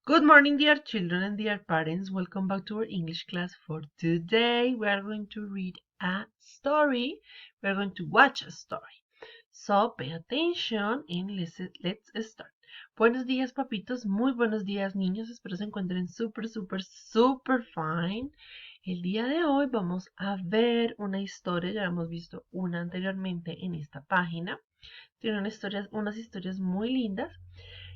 Good morning, dear children and dear parents. Welcome back to our English class for today. We are going to read a story. We are going to watch a story. So pay attention and let's start. Buenos días, papitos. Muy buenos días, niños. Espero se encuentren súper fine. El día de hoy vamos a ver una historia. Ya hemos visto una anteriormente en esta página. Tiene unas historias muy lindas.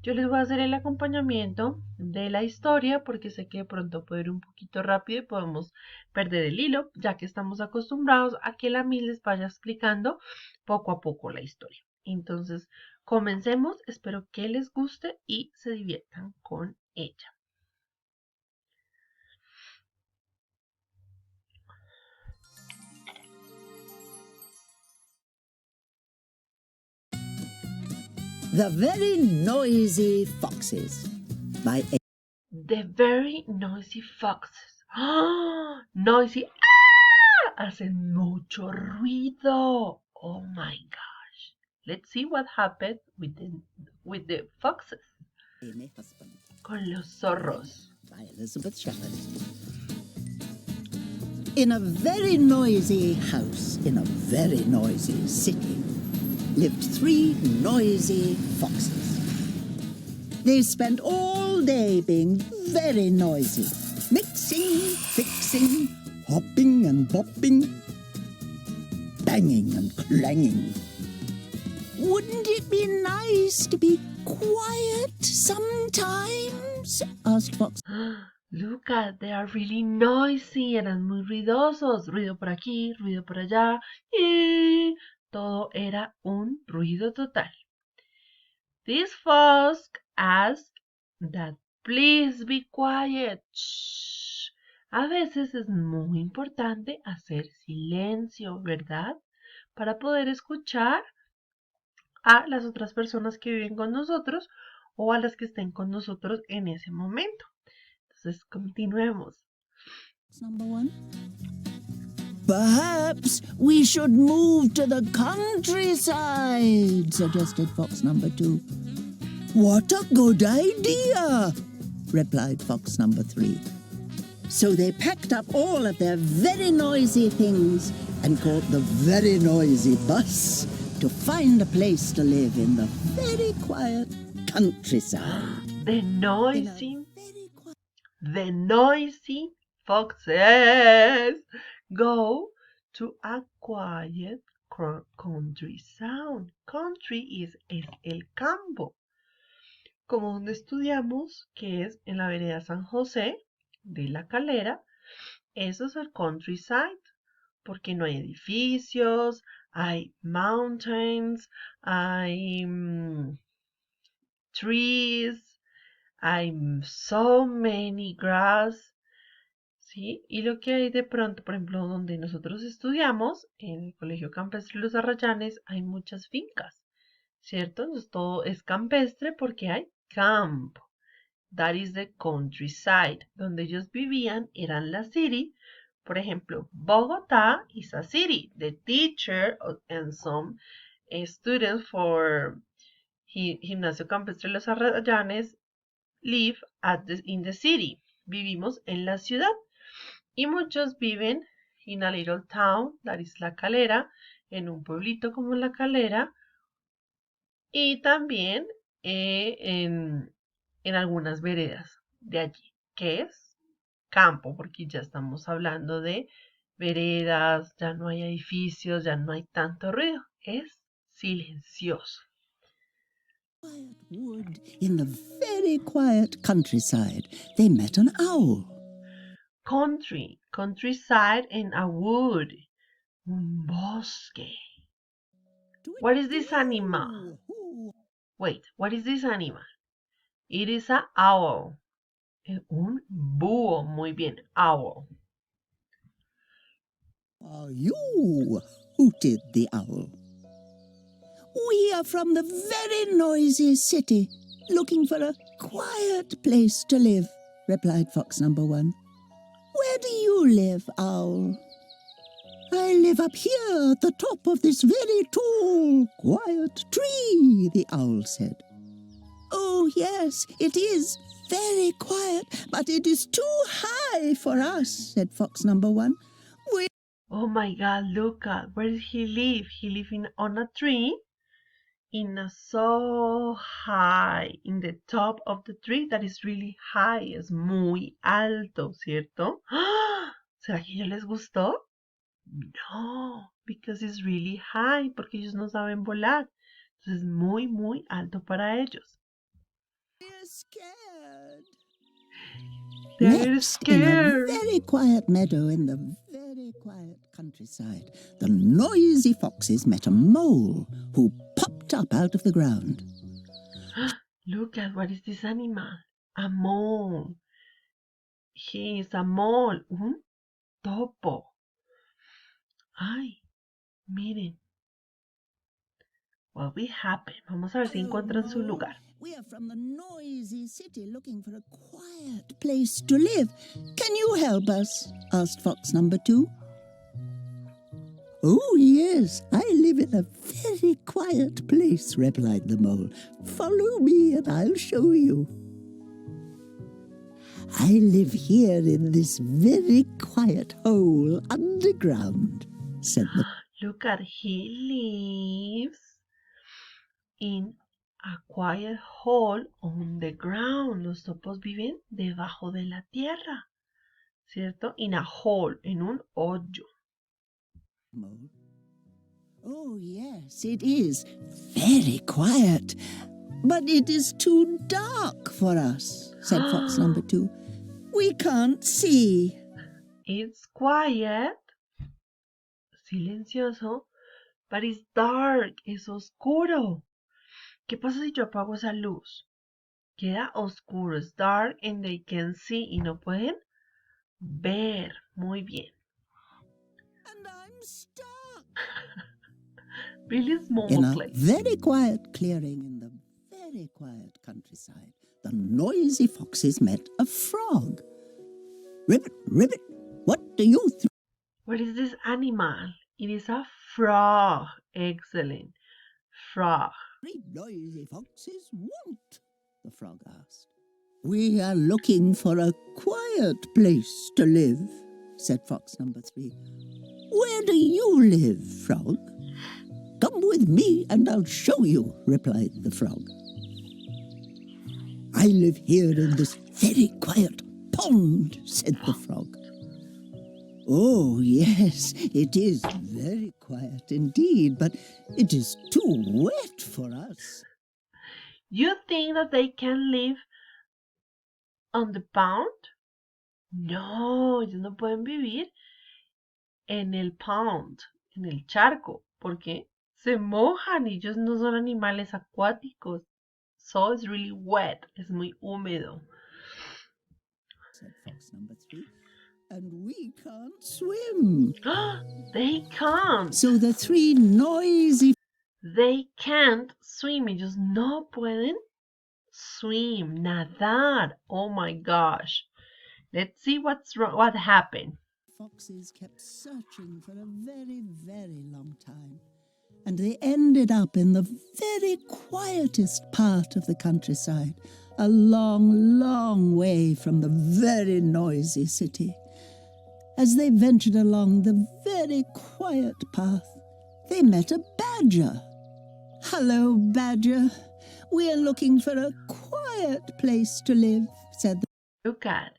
Yo les voy a hacer el acompañamiento de la historia porque sé que de pronto puede ir un poquito rápido y podemos perder el hilo, ya que estamos acostumbrados a que la Miss les vaya explicando poco a poco la historia. Entonces, comencemos. Espero que les guste y se diviertan con ella. The Very Noisy Foxes by The Very Noisy Foxes. ¡Oh! Noisy. ¡Ah! Hacen mucho ruido. Oh my gosh. Let's see what happened with the foxes. Amy Husband Con los zorros. by Elizabeth Shepherd. In a very noisy house in a very noisy city lived 3 noisy foxes. They spent all day being very noisy, mixing, fixing, hopping and bopping, banging and clanging. Wouldn't it be nice to be quiet sometimes? Asked Fox. Look at, they are really noisy. Eran muy ruidosos. Ruido por aquí, ruido por allá. Y todo era un ruido total. This fox asked that please be quiet. Shh. A veces es muy importante hacer silencio, ¿verdad? Para poder escuchar a las otras personas que viven con nosotros o a las que estén con nosotros en ese momento. Entonces, continuemos. Number 1. Perhaps we should move to the countryside, suggested fox number 2. What a good idea, replied fox number 3. So they packed up all of their very noisy things and caught the very noisy bus to find a place to live in the very quiet countryside. The noisy foxes go to a quiet country sound. Country is el campo. Como donde estudiamos, que es en la vereda San José de La Calera, eso es el countryside, porque no hay edificios, hay mountains, hay trees, hay so many grass, ¿sí? Y lo que hay de pronto, por ejemplo, donde nosotros estudiamos, en el Colegio Campestre Los Arrayanes, hay muchas fincas, ¿cierto? Entonces todo es campestre porque hay campo. That is the countryside. Donde ellos vivían eran la city. Por ejemplo, Bogotá is a city. The teacher and some students for Gimnasio Campestre Los Arrayanes live in the city. Vivimos en la ciudad. Y muchos viven in a little town, that is La Calera, en un pueblito como La Calera. Y también en algunas veredas de allí, que es campo, porque ya estamos hablando de veredas, ya no hay edificios, ya no hay tanto ruido, es silencioso. Quiet wood in the very quiet countryside, they met an owl. Countryside in a wood, un bosque. What is this animal? Wait, what is this animal? It is an owl. Un búho, muy bien, owl. Are you? Hooted the owl. We are from the very noisy city, looking for a quiet place to live, replied fox number 1. Where do you live, owl? I live up here at the top of this very tall, quiet tree, the owl said. Oh, yes, it is very quiet, but it is too high for us, said fox number 1. We Oh my God, look at where does he live? He lives on a tree in a so high, in the top of the tree that is really high, es muy alto, ¿cierto? ¡Ah! ¿Será que ya les gustó? No, because it's really high, porque ellos no saben volar. Entonces es muy, muy alto para ellos. are scared. They're Next, in a scared. very quiet meadow in the very quiet countryside, the noisy foxes met a mole who popped up out of the ground. Look at what is this animal? A mole. He is a mole, un topo. Ay, miren. What will happen? Vamos a ver si encuentran su lugar. We are from the noisy city looking for a quiet place to live. Can you help us? Asked fox number 2. Oh, yes, I live in a very quiet place, replied the mole. Follow me and I'll show you. I live here in this very quiet hole underground, said the... Look at he lives in a quiet hole on the ground. Los topos viven debajo de la tierra, ¿cierto? In a hole, en un hoyo. mole. Oh, yes, it is very quiet. But it is too dark for us, said fox number 2. We can't see. It's quiet, silencioso, but it's dark, es oscuro. ¿Qué pasa si yo apago esa luz? Queda oscuro, es dark and they can see y no pueden ver muy bien. And I'm stuck. Really small In a place. very quiet clearing in the very quiet countryside, the noisy foxes met a frog. Ribbit, ribbit, what do you think? What is this animal? It is a frog. Excellent. Frog. Three noisy foxes want? The frog asked. We are looking for a quiet place to live, said fox number 3. Where do you live, frog? Come with me and I'll show you, replied the frog. I live here in this very quiet pond, said the frog. Oh, yes, it is very quiet indeed, but it is too wet for us. You think that they can live on the pond? No, ellos no pueden vivir en el pond, en el charco, porque se mojan y ellos no son animales acuáticos. So it's really wet, es muy húmedo. Said fox number 3. And we can't swim. They can't. So the 3 noisy... They can't swim. Ellos no pueden swim, nadar. Oh my gosh. Let's see what's wrong, what happened. foxes kept searching for a very, very long time. And they ended up in the very quietest part of the countryside, a long, long way from the very noisy city. As they ventured along the very quiet path, they met a badger. Hello, badger. We are looking for a quiet place to live, said the... Look at,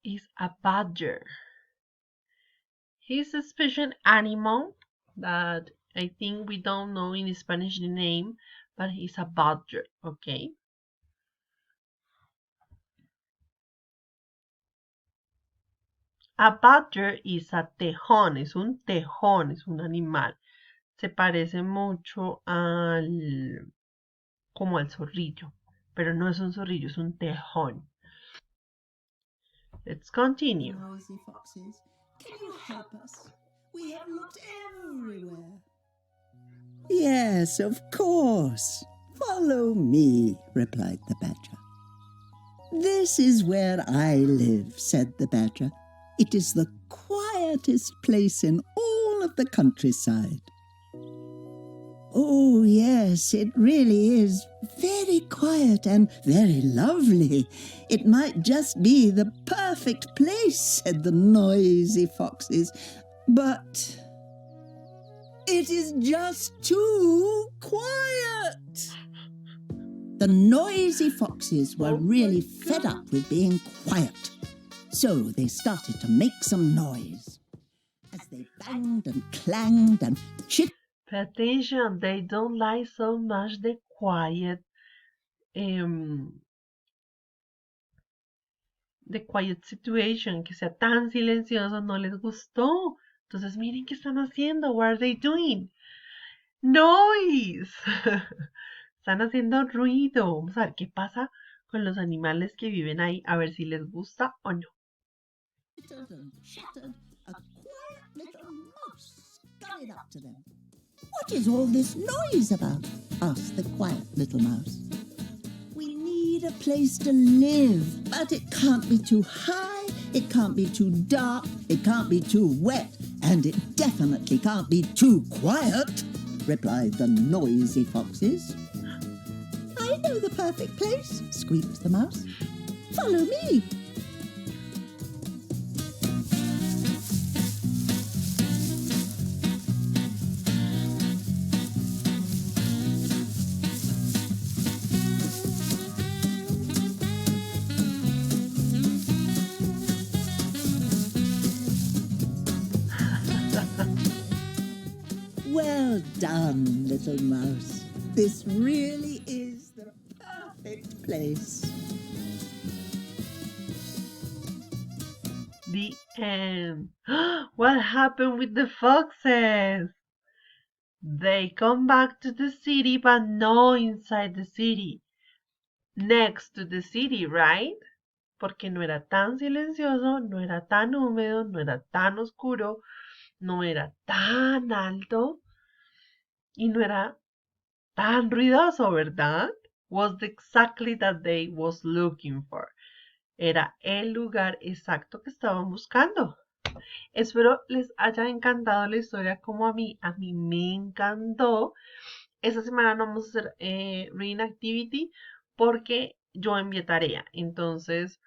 is a badger. He's a special animal that I think we don't know in Spanish the name, but he's a badger, okay? A badger is a tejón, es un animal. Se parece mucho como al zorrillo, pero no es un zorrillo, es un tejón. Let's continue. Noisy foxes, can you help us? We have looked everywhere. Yes, of course. Follow me, replied the badger. This is where I live, said the badger. It is the quietest place in all of the countryside. Oh, yes, it really is very quiet and very lovely. It might just be the perfect place, said the noisy foxes. But it is just too quiet. The noisy foxes were really fed up with being quiet. So they started to make some noise. As they banged and clanged and Pay attention, they don't like so much the quiet situation, que sea tan silencioso, no les gustó. Entonces miren qué están haciendo. What are they doing? Noise. Están haciendo ruido. Vamos a ver qué pasa con los animales que viven ahí, a ver si les gusta o no. and chattered, a quiet little mouse scurried up to them. What is all this noise about? Asked the quiet little mouse. We need a place to live, but it can't be too high, it can't be too dark, it can't be too wet, and it definitely can't be too quiet, replied the noisy foxes. I know the perfect place, squeaked the mouse. Follow me. Well done, little mouse. This really is the perfect place. The end. What happened with the foxes? They come back to the city, but no inside the city. Next to the city, right? Porque no era tan silencioso, no era tan húmedo, no era tan oscuro, no era tan alto y no era tan ruidoso, ¿verdad? Was exactly that they was looking for. Era el lugar exacto que estaban buscando. Espero les haya encantado la historia como a mí. A mí me encantó. Esta semana no vamos a hacer reading activity porque yo envié tarea. Entonces,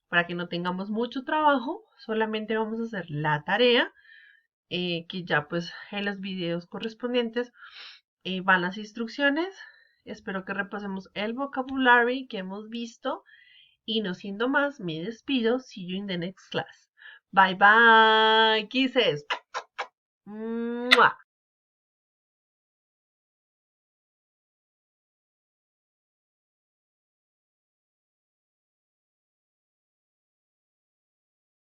para que no tengamos mucho trabajo, solamente vamos a hacer la tarea, que ya pues en los videos correspondientes van las instrucciones. Espero que repasemos el vocabulary que hemos visto. Y no siendo más, me despido. See you in the next class. Bye bye. Kisses. Mwah.